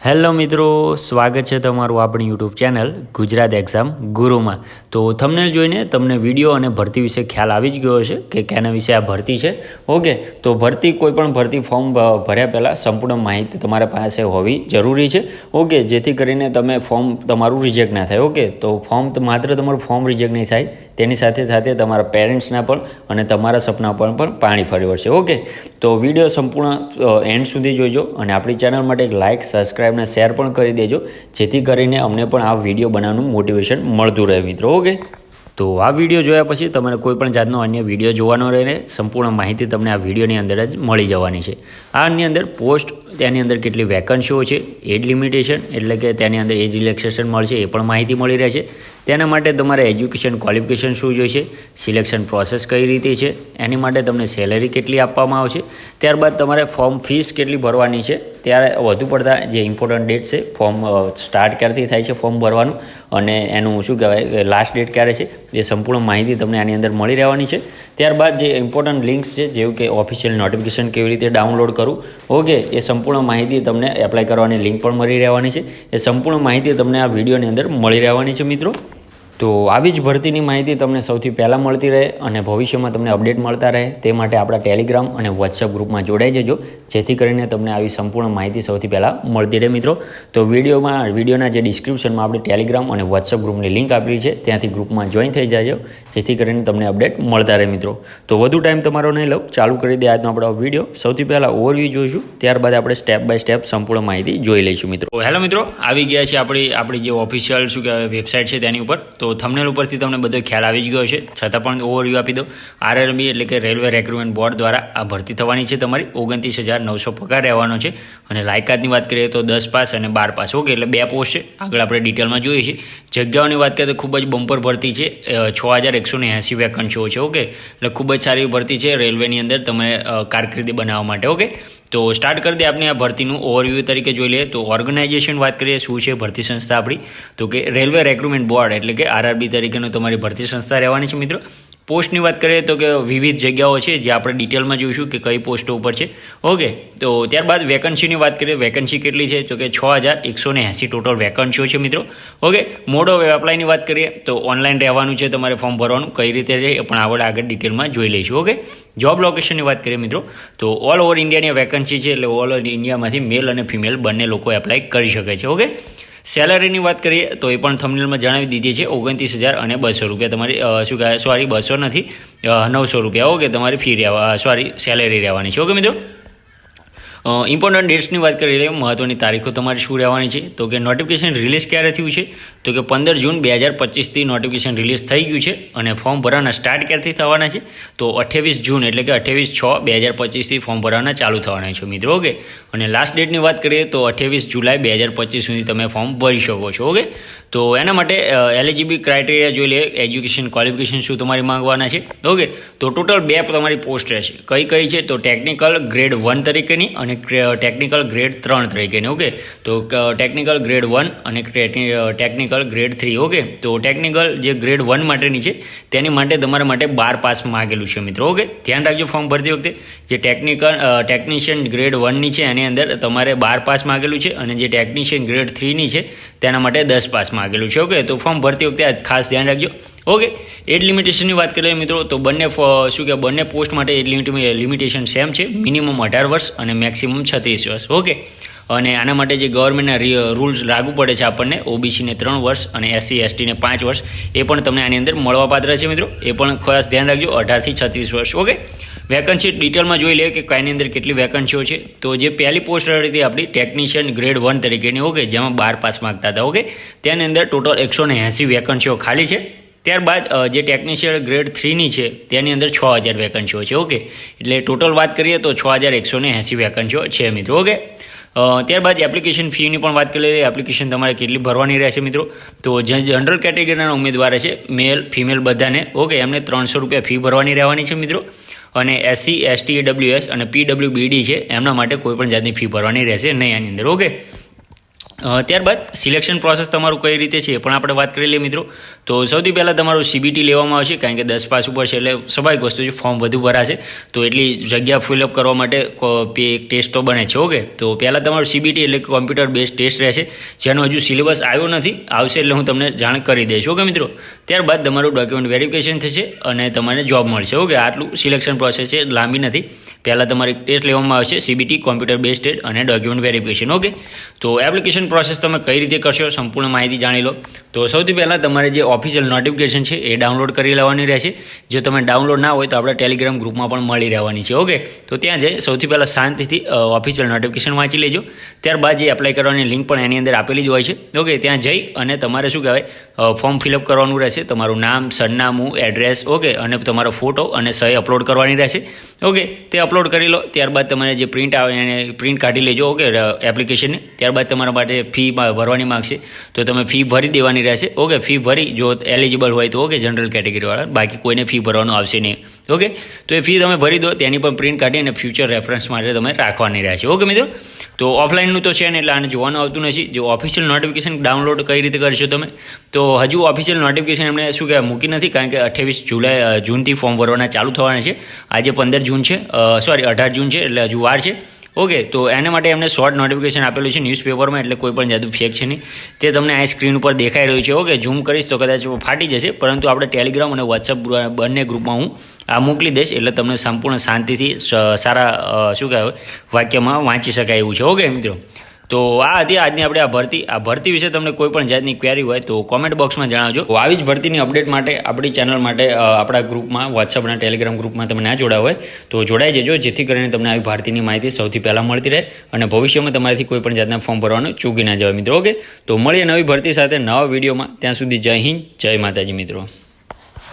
Hello મિત્રો, સ્વાગત છે તમારું આપણી યુટ્યુબ ચેનલ ગુજરાત એક્ઝામ ગુરુમાં। તો થંબનેલ જોઈને તમને વિડીયો અને ભરતી વિશે ખ્યાલ આવી જ ગયો હશે કે કેના વિશે આ ભરતી છે। ઓકે, તો ભરતી કોઈ પણ ભરતી ફોર્મ ભર્યા પહેલાં સંપૂર્ણ માહિતી તમારા પાસે હોવી જરૂરી છે। ઓકે, જેથી કરીને તમે ફોર્મ તમારું રિજેક્ટ ના થાય। ઓકે, તો ફોર્મ માત્ર તમારું ફોર્મ રિજેક્ટ નહીં થાય, તેની સાથે સાથે તમારા પેરેન્ટ્સના પણ અને તમારા સપના પર પણ પાણી ફરી વળશે। ઓકે, તો વિડીયો સંપૂર્ણ એન્ડ સુધી જોઈજો અને આપણી ચેનલ માટે એક લાઇક, સબસ્ક્રાઈબ ને શેર પણ કરી દેજો, જેથી કરીને અમને પણ આ વિડીયો બનાવવાનું મોટિવેશન મળતું રહે મિત્રો। ઓકે, તો આ વિડીયો જોયા પછી તમારે કોઈ પણ જાતનો અન્ય વિડીયો જોવાનો રહે, સંપૂર્ણ માહિતી તમને આ વિડીયોની અંદર જ મળી જવાની છે। આની અંદર પોસ્ટ, તેની અંદર કેટલી વેકન્સીઓ છે, એજ લિમિટેશન એટલે કે તેની અંદર એજ રિલેક્સેશન મળશે એ પણ માહિતી મળી રહેશે। તેના માટે તમારે એજ્યુકેશન ક્વોલિફિકેશન શું જોઈશે, સિલેક્શન પ્રોસેસ કઈ રીતે છે, એની માટે તમને સેલેરી કેટલી આપવામાં આવશે, ત્યારબાદ તમારે ફોર્મ ફીસ કેટલી ભરવાની છે, ત્યારે વધુ પડતા જે ઇમ્પોર્ટન્ટ ડેટ છે, ફોર્મ સ્ટાર્ટ ક્યારથી થાય છે ફોર્મ ભરવાનું અને એનું શું કહેવાય લાસ્ટ ડેટ ક્યારે છે, એ સંપૂર્ણ માહિતી તમને આની અંદર મળી રહેવાની છે। ત્યારબાદ જે ઇમ્પોર્ટન્ટ લિંક્સ છે, જેવું કે ઓફિશિયલ નોટિફિકેશન કેવી રીતે ડાઉનલોડ કરવું, ઓકે, એ સંપૂર્ણ માહિતી તમને એપ્લાય કરવાની લિંક પણ મળી રહેવાની છે। એ સંપૂર્ણ માહિતી તમને આ વિડીયોની અંદર મળી રહેવાની છે મિત્રો। તો આવી જ ભરતીની માહિતી તમને સૌથી પહેલાં મળતી રહે અને ભવિષ્યમાં તમને અપડેટ મળતા રહે, તે માટે આપણા ટેલિગ્રામ અને વોટ્સઅપ ગ્રુપમાં જોડાઈ જજો, જેથી કરીને તમને આવી સંપૂર્ણ માહિતી સૌથી પહેલાં મળતી રહે મિત્રો। તો વિડીયોના જે ડિસ્ક્રિપ્શનમાં આપણે ટેલિગ્રામ અને વોટ્સઅપ ગ્રુપની લિંક આપેલી છે, ત્યાંથી ગ્રુપમાં જોઈન થઈ જાજો, જેથી કરીને તમને અપડેટ મળતા રહે મિત્રો। તો વધુ ટાઈમ તમારો નહીં લઉં, ચાલુ કરી દે આજનો આપણો વિડીયો। સૌથી પહેલાં ઓવરવ્યૂ જોઈશું, ત્યારબાદ આપણે સ્ટેપ બાય સ્ટેપ સંપૂર્ણ માહિતી જોઈ લઈશું મિત્રો। હેલો મિત્રો, આવી ગયા છે આપણી જે ઓફિશિયલ શું કહેવાય વેબસાઇટ છે તેની ઉપર। તો થંબનેલ ઉપરથી તમને બધો ખ્યાલ આવી જ ગયો છે, છતાં પણ ઓવરવ્યૂ આપી દો। આરઆરબી એટલે કે રેલવે રિક્રુટમેન્ટ બોર્ડ દ્વારા આ ભરતી થવાની છે તમારી। 29,900 પગાર રહેવાનો છે અને લાયકાતની વાત કરીએ તો 10 પાસ અને 12 પાસ। ઓકે, એટલે 2 પોસ્ટ છે, આગળ આપણે ડિટેલમાં જોઈએ છીએ। જગ્યાઓની વાત કરીએ તો ખૂબ જ બમ્પર ભરતી છે, 6,180 વેકન્સીઓ છે। ઓકે, એટલે ખૂબ જ સારી ભરતી છે રેલવેની અંદર તમે કારકિર્દી બનાવવા માટે। ઓકે, તો સ્ટાર્ટ કરી દે આપણે આ ભરતીનું ઓવરવ્યૂ તરીકે જોઈ લઈએ તો ઓર્ગેનાઇઝેશન વાત કરીએ શું છે ભરતી સંસ્થા આપણી, તો કે રેલવે રિક્રુટમેન્ટ બોર્ડ એટલે કે આરઆરબી તરીકેનું તમારી ભરતી સંસ્થા રહેવાની છે મિત્રો। પોસ્ટની વાત કરીએ તો કે વિવિધ જગ્યાઓ છે જે આપણે ડિટેલમાં જોઈશું કે કઈ પોસ્ટો ઉપર છે। ઓકે, તો ત્યારબાદ વેકન્સીની વાત કરીએ, વેકન્સી કેટલી છે તો કે 6,180 ટોટલ વેકન્સીઓ છે મિત્રો। ઓકે, મોડ ઓફ એપ્લાયની વાત કરીએ તો ઓનલાઈન રહેવાનું છે તમારે ફોર્મ ભરવાનું, કઈ રીતે છે એ પણ આગળ ડિટેલમાં જોઈ લઈશું। ઓકે, જોબ લોકેશનની વાત કરીએ મિત્રો તો ઓલ ઓવર ઇન્ડિયાની વેકન્સી છે, એટલે ઓલ ઓવર ઇન્ડિયામાંથી મેલ અને ફિમેલ બંને લોકો એપ્લાય કરી શકે છે। ઓકે, સેલરીની વાત કરીએ તો એ પણ થંબનેલમાં જણાવી દીધી છે, 29,200 રૂપિયા તમારી શું કહેવાય, સોરી 200 નથી, 900 રૂપિયા। ઓકે, તમારી સેલેરી રહેવાની છે। ઓકે મિત્રો, ઇમ્પોર્ટન્ટ ડેટ્સની વાત કરી લઈએ, મહત્વની તારીખો તમારી શું રહેવાની છે તો કે નોટિફિકેશન રિલીઝ ક્યારે થયું છે તો કે 15 જૂન 2025થી નોટિફિકેશન રિલીઝ થઈ ગયું છે અને ફોર્મ ભરવાના સ્ટાર્ટ ક્યારથી થવાના છે તો 28 જૂન એટલે કે 28/6/2025થી ફોર્મ ભરવાના ચાલુ થવાના છે મિત્રો। ઓકે, અને લાસ્ટ ડેટની વાત કરીએ તો 28 જુલાઈ 2025 સુધી તમે ફોર્મ ભરી શકો છો। ઓકે, તો એના માટે એલિજિબિલિટી ક્રાઇટેરિયા જોઈ લઈએ, એજ્યુકેશન ક્વોલિફિકેશન શું તમારી માંગવાના છે। ઓકે, તો ટોટલ 2 તમારી પોસ્ટ રહેશે, કઈ છે તો ટેકનિકલ ગ્રેડ 1 તરીકેની અને ટેકનિકલ ગ્રેડ 3 તરીકેની। ઓકે, તો ટેકનિકલ ગ્રેડ 1 અને ટેકનિકલ ગ્રેડ 3। ઓકે, તો ટેકનિકલ જે ગ્રેડ 1 માટેની છે તેની માટે તમારા માટે 12 પાસ માગેલું છે મિત્રો। ઓકે, ધ્યાન રાખજો ફોર્મ ભરતી વખતે જે ટેકનિશિયન ગ્રેડ 1ની છે એની અંદર તમારે 12 પાસ માગેલું છે અને જે ટેકનિશિયન ગ્રેડ 3ની છે તેના માટે 10 પાસ માગેલું છે। ઓકે, તો ફોર્મ ભરતી વખતે ખાસ ધ્યાન રાખજો। ઓકે, એજ લિમિટેશનની વાત કરીએ મિત્રો તો બંને પોસ્ટ માટે એજ લિમિટેશન સેમ છે, મિનિમમ 18 વર્ષ અને મેક્સિમમ 36 વર્ષ। ઓકે, અને આના માટે જે ગવર્મેન્ટના રૂલ્સ લાગુ પડે છે આપણને, ઓબીસીને 3 વર્ષ અને SC STને 5 વર્ષ, એ પણ તમને આની અંદર મળવાપાત્ર છે મિત્રો, એ પણ ખાસ ધ્યાન રાખજો, 18 થી 36 વર્ષ। ઓકે, વેકન્સી ડિટેલમાં જોઈ લઈએ કે કઈની અંદર કેટલી વેકન્સીઓ છે તો જે પહેલી પોસ્ટ હતી આપણી ટેકનિશિયન ગ્રેડ 1 તરીકેની। ઓકે, જેમાં 12 પાસ માગતા હતા। ઓકે, તેની અંદર ટોટલ 180 વેકન્સીઓ ખાલી છે। ત્યારબાદ જે ટેકનિશિયન ગ્રેડ 3ની છે તેની અંદર 6,000 વેકન્સીઓ છે। ઓકે, એટલે ટોટલ વાત કરીએ તો 6,180 વેકન્સીઓ છે મિત્રો। ઓકે, ત્યારબાદ એપ્લિકેશન ફીની પણ વાત કરી લઈએ, એપ્લિકેશન તમારે કેટલી ભરવાની રહેશે મિત્રો તો જે જનરલ કેટેગરીના ઉમેદવાર છે, મેલ ફિમેલ બધાને, ઓકે, એમને 300 રૂપિયા ફી ભરવાની રહેવાની છે મિત્રો। અને SC ST AWS અને PWBD છે એમના માટે કોઈ પણ જાતની ફી ભરવાની રહેશે નહીં આની અંદર। ઓકે, ત્યારબાદ સિલેક્શન પ્રોસેસ તમારું કઈ રીતે છે એ પણ આપણે વાત કરી લઈએ મિત્રો. તો સૌથી પહેલાં તમારું CBT લેવામાં આવશે, કારણ કે 10 પાસ ઉપર છે એટલે સ્વાભાવિક વસ્તુ છે, ફોર્મ વધુ ભરાશે તો એટલી જગ્યા ફિલઅપ કરવા માટે એક ટેસ્ટ તો બને છે. ઓકે, તો પહેલાં તમારું CBT એટલે કોમ્પ્યુટર બેઝ ટેસ્ટ રહેશે, જેનો હજુ સિલેબસ આવ્યો નથી, આવશે એટલે હું તમને જાણ કરી દઈશ. ઓકે મિત્રો, ત્યારબાદ તમારું ડોક્યુમેન્ટ વેરિફિકેશન થશે અને તમને જોબ મળશે. ઓકે, આટલું સિલેક્શન પ્રોસેસ છે, લાંબી નથી. પહેલાં તમારી ટેસ્ટ લેવામાં આવશે, CBT કોમ્પ્યુટર બેઝ ટેસ્ટ અને ડોક્યુમેન્ટ વેરિફિકેશન. ઓકે, તો એપ્લિકેશન પ્રોસેસ તમે કઈ રીતે કરશો સંપૂર્ણ માહિતી જાણી લો. તો સૌથી પહેલાં તમારે જે ઓફિશિયલ નોટિફિકેશન છે એ ડાઉનલોડ કરી લેવાની રહેશે. જો તમે ડાઉનલોડ ના હોય તો આપણા ટેલિગ્રામ ગ્રુપમાં પણ મળી રહેવાની છે. ઓકે, તો ત્યાં જઈ સૌથી પહેલાં શાંતિથી ઓફિશિયલ નોટિફિકેશન વાંચી લેજો. ત્યારબાદ જે એપ્લાય કરવાની લિંક પણ એની અંદર આપેલી જ હોય છે. ઓકે, ત્યાં જઈ અને તમારે શું કહેવાય ફોર્મ ફિલઅપ કરવાનું રહેશે, તમારું નામ, સરનામું, એડ્રેસ, ઓકે, અને તમારો ફોટો અને સહી અપલોડ કરવાની રહેશે. ઓકે, તે અપલોડ કરી લો. ત્યારબાદ તમારે જે પ્રિન્ટ આવે એને પ્રિન્ટ કાઢી લેજો. ઓકે, એપ્લિકેશનની. ત્યારબાદ તમારા માટે ફી ભરવાની માગશે તો તમે ફી ભરી દેવાની રહેશે. ઓકે, ફી ભરી જો એલિજિબલ હોય તો, ઓકે, જનરલ કેટેગરીવાળા, બાકી કોઈને ફી ભરવાનું આવશે નહીં. ઓકે, તો એ ફી તમે ભરી દો, તેની પણ પ્રિન્ટ કાઢી અને ફ્યુચર રેફરન્સ માટે તમે રાખવાની રહેશે. ઓકે મિત્રો, તો ઓફલાઈનનું તો છે ને એટલે આને જોવાનું આવતું નથી. જો ઓફિશિયલ નોટિફિકેશન ડાઉનલોડ કઈ રીતે કરશો તમે, તો હજુ ઓફિશિયલ નોટિફિકેશન એમણે શું કહેવાય મૂકી નથી, કારણ કે 28 જૂનથી ફોર્મ ભરવાના ચાલુ થવાના છે. આજે 15 જૂન છે, સોરી 18 જૂન છે, એટલે હજુ વાર છે. ઓકે, તો એના માટે એમને શોર્ટ નોટિફિકેશન આપેલું છે ન્યૂઝપેપરમાં, એટલે કોઈ પણ જાદુ ફેક છે નહીં. તે તમને આ સ્ક્રીન ઉપર દેખાઈ રહ્યું છે. ઓકે, ઝૂમ કરીશ તો કદાચ ફાટી જશે, પરંતુ આપણે ટેલિગ્રામ અને વોટ્સઅપ બંને ગ્રુપમાં હું આ મોકલી દઈશ, એટલે તમને સંપૂર્ણ શાંતિથી સારા શું કહેવાય વાક્યમાં વાંચી શકાય એવું છે. ઓકે મિત્રો, તો આ હતી આજની આપણે આ ભરતી વિશે તમને કોઈ પણ જાતની ક્વેરી હોય તો કોમેન્ટ બોક્સમાં જણાવજો. તો આવી જ ભરતીની અપડેટ માટે આપણી ચેનલ માટે આપણા ગ્રુપમાં વોટ્સઅપ અને ટેલિગ્રામ ગ્રુપમાં તમે ના જોડાયા હોય તો જોડાઈ જજો, જેથી કરીને તમને આવી ભરતીની માહિતી સૌથી પહેલાં મળતી રહે અને ભવિષ્યમાં તમારાથી કોઈ પણ જાતના ફોર્મ ભરવાનું ચૂકી ના જવાય મિત્રો. ઓકે, તો મળીએ નવી ભરતી સાથે નવા વિડીયોમાં. ત્યાં સુધી જય હિન્દ, જય માતાજી મિત્રો.